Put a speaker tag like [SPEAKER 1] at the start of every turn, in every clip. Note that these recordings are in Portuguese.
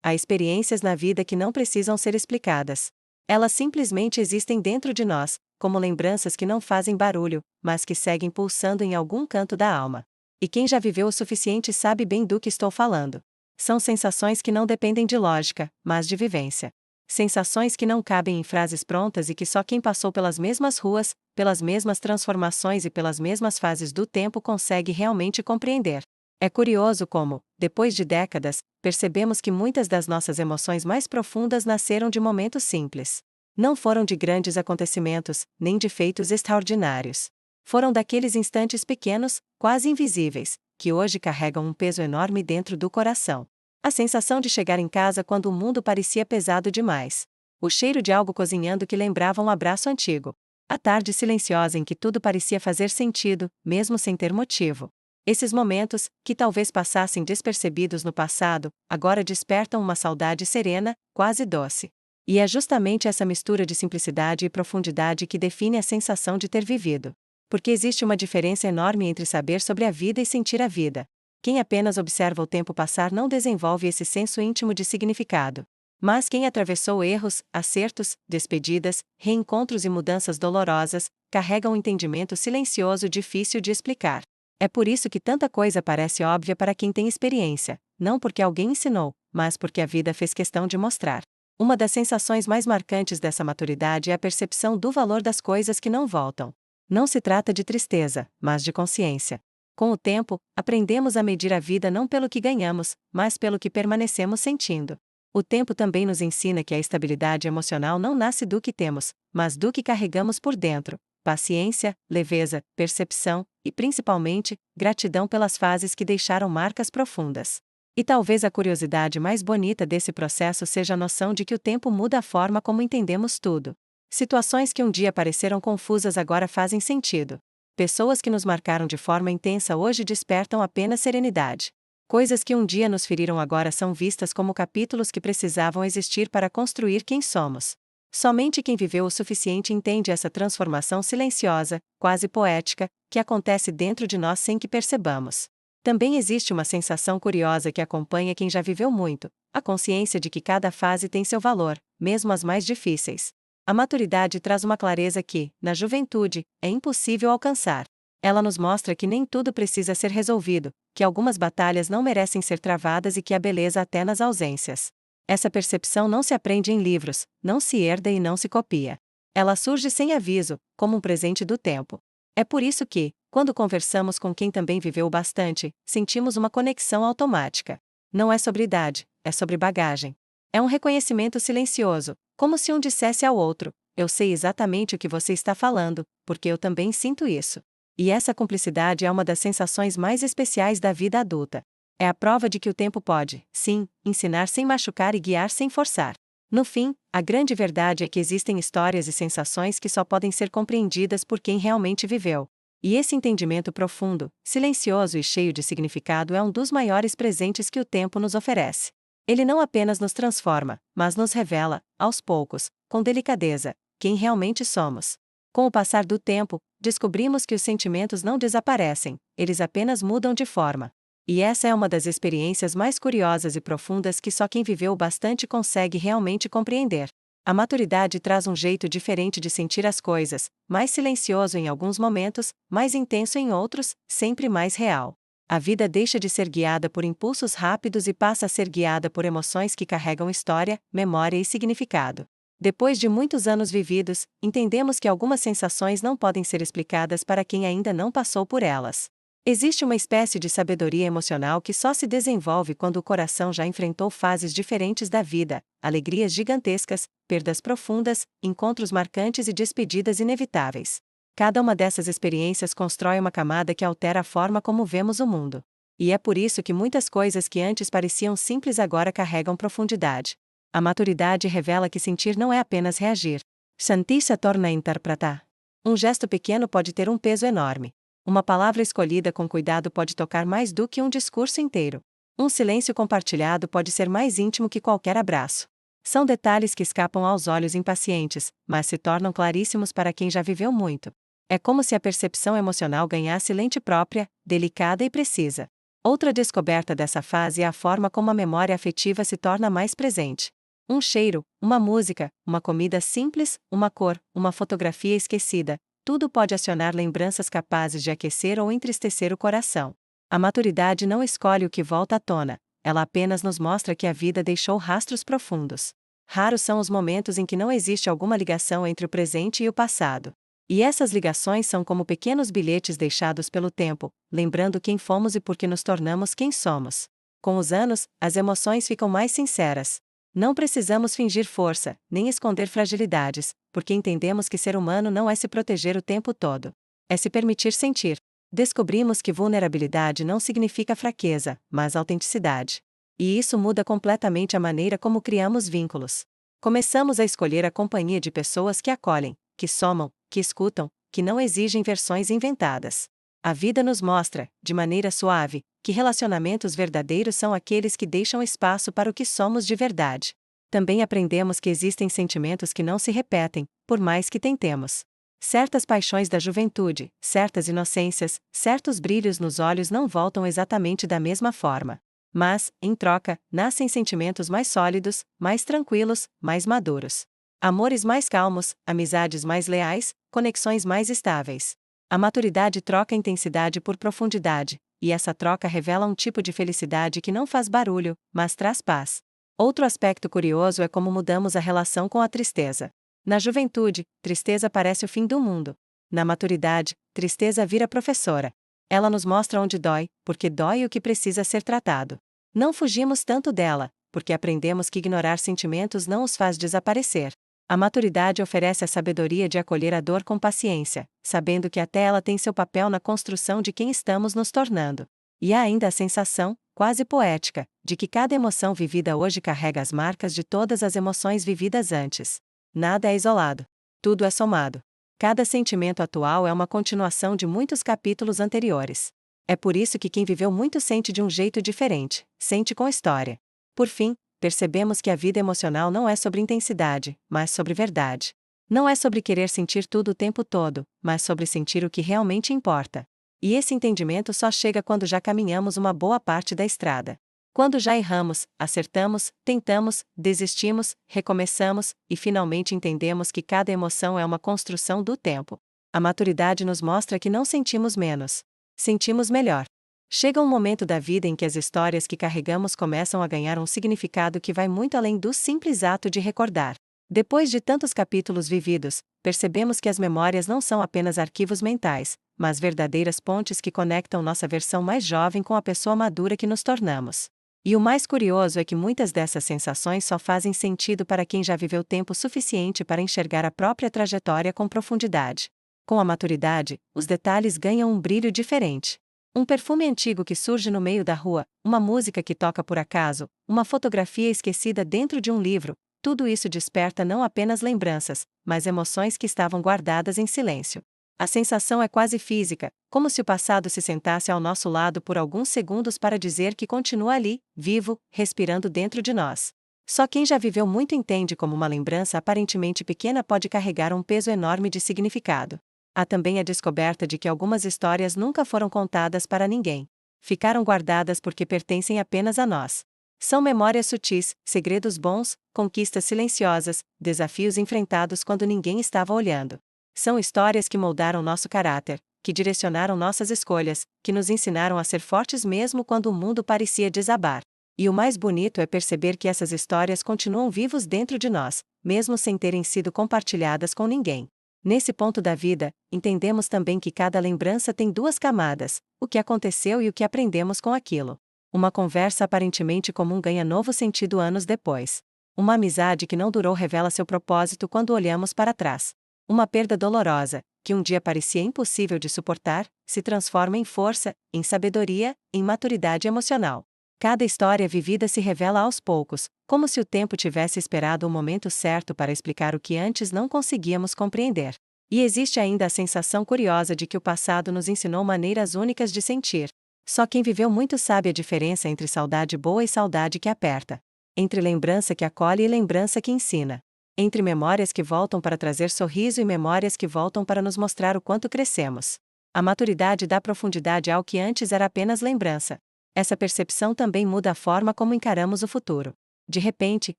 [SPEAKER 1] há experiências na vida que não precisam ser explicadas. Elas simplesmente existem dentro de nós, como lembranças que não fazem barulho, mas que seguem pulsando em algum canto da alma. E quem já viveu o suficiente sabe bem do que estou falando. São sensações que não dependem de lógica, mas de vivência. Sensações que não cabem em frases prontas e que só quem passou pelas mesmas ruas, pelas mesmas transformações e pelas mesmas fases do tempo consegue realmente compreender. É curioso como, depois de décadas, percebemos que muitas das nossas emoções mais profundas nasceram de momentos simples. Não foram de grandes acontecimentos, nem de feitos extraordinários. Foram daqueles instantes pequenos, quase invisíveis, que hoje carregam um peso enorme dentro do coração. A sensação de chegar em casa quando o mundo parecia pesado demais. O cheiro de algo cozinhando que lembrava um abraço antigo. A tarde silenciosa em que tudo parecia fazer sentido, mesmo sem ter motivo. Esses momentos, que talvez passassem despercebidos no passado, agora despertam uma saudade serena, quase doce. E é justamente essa mistura de simplicidade e profundidade que define a sensação de ter vivido. Porque existe uma diferença enorme entre saber sobre a vida e sentir a vida. Quem apenas observa o tempo passar não desenvolve esse senso íntimo de significado. Mas quem atravessou erros, acertos, despedidas, reencontros e mudanças dolorosas, carrega um entendimento silencioso difícil de explicar. É por isso que tanta coisa parece óbvia para quem tem experiência, não porque alguém ensinou, mas porque a vida fez questão de mostrar. Uma das sensações mais marcantes dessa maturidade é a percepção do valor das coisas que não voltam. Não se trata de tristeza, mas de consciência. Com o tempo, aprendemos a medir a vida não pelo que ganhamos, mas pelo que permanecemos sentindo. O tempo também nos ensina que a estabilidade emocional não nasce do que temos, mas do que carregamos por dentro. Paciência, leveza, percepção e, principalmente, gratidão pelas fases que deixaram marcas profundas. E talvez a curiosidade mais bonita desse processo seja a noção de que o tempo muda a forma como entendemos tudo. Situações que um dia pareceram confusas agora fazem sentido. Pessoas que nos marcaram de forma intensa hoje despertam apenas serenidade. Coisas que um dia nos feriram agora são vistas como capítulos que precisavam existir para construir quem somos. Somente quem viveu o suficiente entende essa transformação silenciosa, quase poética, que acontece dentro de nós sem que percebamos. Também existe uma sensação curiosa que acompanha quem já viveu muito, a consciência de que cada fase tem seu valor, mesmo as mais difíceis. A maturidade traz uma clareza que, na juventude, é impossível alcançar. Ela nos mostra que nem tudo precisa ser resolvido, que algumas batalhas não merecem ser travadas e que há beleza até nas ausências. Essa percepção não se aprende em livros, não se herda e não se copia. Ela surge sem aviso, como um presente do tempo. É por isso que, quando conversamos com quem também viveu bastante, sentimos uma conexão automática. Não é sobre idade, é sobre bagagem. É um reconhecimento silencioso, como se um dissesse ao outro: eu sei exatamente o que você está falando, porque eu também sinto isso. E essa cumplicidade é uma das sensações mais especiais da vida adulta. É a prova de que o tempo pode, sim, ensinar sem machucar e guiar sem forçar. No fim, a grande verdade é que existem histórias e sensações que só podem ser compreendidas por quem realmente viveu. E esse entendimento profundo, silencioso e cheio de significado é um dos maiores presentes que o tempo nos oferece. Ele não apenas nos transforma, mas nos revela, aos poucos, com delicadeza, quem realmente somos. Com o passar do tempo, descobrimos que os sentimentos não desaparecem, eles apenas mudam de forma. E essa é uma das experiências mais curiosas e profundas que só quem viveu bastante consegue realmente compreender. A maturidade traz um jeito diferente de sentir as coisas, mais silencioso em alguns momentos, mais intenso em outros, sempre mais real. A vida deixa de ser guiada por impulsos rápidos e passa a ser guiada por emoções que carregam história, memória e significado. Depois de muitos anos vividos, entendemos que algumas sensações não podem ser explicadas para quem ainda não passou por elas. Existe uma espécie de sabedoria emocional que só se desenvolve quando o coração já enfrentou fases diferentes da vida, alegrias gigantescas, perdas profundas, encontros marcantes e despedidas inevitáveis. Cada uma dessas experiências constrói uma camada que altera a forma como vemos o mundo. E é por isso que muitas coisas que antes pareciam simples agora carregam profundidade. A maturidade revela que sentir não é apenas reagir. Sentir se torna interpretar. Um gesto pequeno pode ter um peso enorme. Uma palavra escolhida com cuidado pode tocar mais do que um discurso inteiro. Um silêncio compartilhado pode ser mais íntimo que qualquer abraço. São detalhes que escapam aos olhos impacientes, mas se tornam claríssimos para quem já viveu muito. É como se a percepção emocional ganhasse lente própria, delicada e precisa. Outra descoberta dessa fase é a forma como a memória afetiva se torna mais presente. Um cheiro, uma música, uma comida simples, uma cor, uma fotografia esquecida, tudo pode acionar lembranças capazes de aquecer ou entristecer o coração. A maturidade não escolhe o que volta à tona, ela apenas nos mostra que a vida deixou rastros profundos. Raros são os momentos em que não existe alguma ligação entre o presente e o passado. E essas ligações são como pequenos bilhetes deixados pelo tempo, lembrando quem fomos e por que nos tornamos quem somos. Com os anos, as emoções ficam mais sinceras. Não precisamos fingir força, nem esconder fragilidades, porque entendemos que ser humano não é se proteger o tempo todo. É se permitir sentir. Descobrimos que vulnerabilidade não significa fraqueza, mas autenticidade. E isso muda completamente a maneira como criamos vínculos. Começamos a escolher a companhia de pessoas que acolhem, que somam, que escutam, que não exigem versões inventadas. A vida nos mostra, de maneira suave, que relacionamentos verdadeiros são aqueles que deixam espaço para o que somos de verdade. Também aprendemos que existem sentimentos que não se repetem, por mais que tentemos. Certas paixões da juventude, certas inocências, certos brilhos nos olhos não voltam exatamente da mesma forma. Mas, em troca, nascem sentimentos mais sólidos, mais tranquilos, mais maduros. Amores mais calmos, amizades mais leais, conexões mais estáveis. A maturidade troca intensidade por profundidade, e essa troca revela um tipo de felicidade que não faz barulho, mas traz paz. Outro aspecto curioso é como mudamos a relação com a tristeza. Na juventude, tristeza parece o fim do mundo. Na maturidade, tristeza vira professora. Ela nos mostra onde dói, porque dói o que precisa ser tratado. Não fugimos tanto dela, porque aprendemos que ignorar sentimentos não os faz desaparecer. A maturidade oferece a sabedoria de acolher a dor com paciência, sabendo que até ela tem seu papel na construção de quem estamos nos tornando. E há ainda a sensação, quase poética, de que cada emoção vivida hoje carrega as marcas de todas as emoções vividas antes. Nada é isolado. Tudo é somado. Cada sentimento atual é uma continuação de muitos capítulos anteriores. É por isso que quem viveu muito sente de um jeito diferente, sente com história. Por fim, percebemos que a vida emocional não é sobre intensidade, mas sobre verdade. Não é sobre querer sentir tudo o tempo todo, mas sobre sentir o que realmente importa. E esse entendimento só chega quando já caminhamos uma boa parte da estrada. Quando já erramos, acertamos, tentamos, desistimos, recomeçamos, e finalmente entendemos que cada emoção é uma construção do tempo. A maturidade nos mostra que não sentimos menos. Sentimos melhor. Chega um momento da vida em que as histórias que carregamos começam a ganhar um significado que vai muito além do simples ato de recordar. Depois de tantos capítulos vividos, percebemos que as memórias não são apenas arquivos mentais, mas verdadeiras pontes que conectam nossa versão mais jovem com a pessoa madura que nos tornamos. E o mais curioso é que muitas dessas sensações só fazem sentido para quem já viveu tempo suficiente para enxergar a própria trajetória com profundidade. Com a maturidade, os detalhes ganham um brilho diferente. Um perfume antigo que surge no meio da rua, uma música que toca por acaso, uma fotografia esquecida dentro de um livro, tudo isso desperta não apenas lembranças, mas emoções que estavam guardadas em silêncio. A sensação é quase física, como se o passado se sentasse ao nosso lado por alguns segundos para dizer que continua ali, vivo, respirando dentro de nós. Só quem já viveu muito entende como uma lembrança aparentemente pequena pode carregar um peso enorme de significado. Há também a descoberta de que algumas histórias nunca foram contadas para ninguém. Ficaram guardadas porque pertencem apenas a nós. São memórias sutis, segredos bons, conquistas silenciosas, desafios enfrentados quando ninguém estava olhando. São histórias que moldaram nosso caráter, que direcionaram nossas escolhas, que nos ensinaram a ser fortes mesmo quando o mundo parecia desabar. E o mais bonito é perceber que essas histórias continuam vivos dentro de nós, mesmo sem terem sido compartilhadas com ninguém. Nesse ponto da vida, entendemos também que cada lembrança tem duas camadas: o que aconteceu e o que aprendemos com aquilo. Uma conversa aparentemente comum ganha novo sentido anos depois. Uma amizade que não durou revela seu propósito quando olhamos para trás. Uma perda dolorosa, que um dia parecia impossível de suportar, se transforma em força, em sabedoria, em maturidade emocional. Cada história vivida se revela aos poucos, como se o tempo tivesse esperado o momento certo para explicar o que antes não conseguíamos compreender. E existe ainda a sensação curiosa de que o passado nos ensinou maneiras únicas de sentir. Só quem viveu muito sabe a diferença entre saudade boa e saudade que aperta. Entre lembrança que acolhe e lembrança que ensina. Entre memórias que voltam para trazer sorriso e memórias que voltam para nos mostrar o quanto crescemos. A maturidade dá profundidade ao que antes era apenas lembrança. Essa percepção também muda a forma como encaramos o futuro. De repente,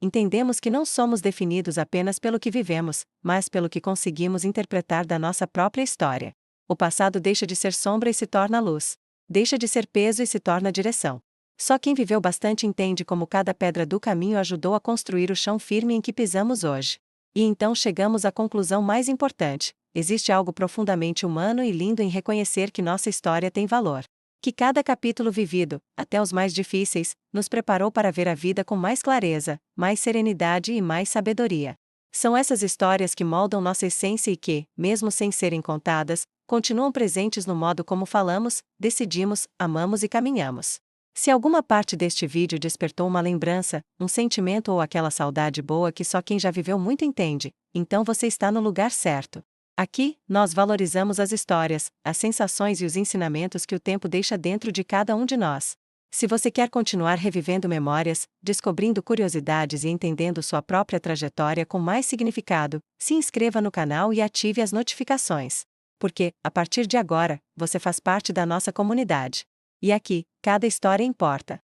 [SPEAKER 1] entendemos que não somos definidos apenas pelo que vivemos, mas pelo que conseguimos interpretar da nossa própria história. O passado deixa de ser sombra e se torna luz. Deixa de ser peso e se torna direção. Só quem viveu bastante entende como cada pedra do caminho ajudou a construir o chão firme em que pisamos hoje. E então chegamos à conclusão mais importante: existe algo profundamente humano e lindo em reconhecer que nossa história tem valor. Que cada capítulo vivido, até os mais difíceis, nos preparou para ver a vida com mais clareza, mais serenidade e mais sabedoria. São essas histórias que moldam nossa essência e que, mesmo sem serem contadas, continuam presentes no modo como falamos, decidimos, amamos e caminhamos. Se alguma parte deste vídeo despertou uma lembrança, um sentimento ou aquela saudade boa que só quem já viveu muito entende, então você está no lugar certo. Aqui, nós valorizamos as histórias, as sensações e os ensinamentos que o tempo deixa dentro de cada um de nós. Se você quer continuar revivendo memórias, descobrindo curiosidades e entendendo sua própria trajetória com mais significado, se inscreva no canal e ative as notificações. Porque, a partir de agora, você faz parte da nossa comunidade. E aqui, cada história importa.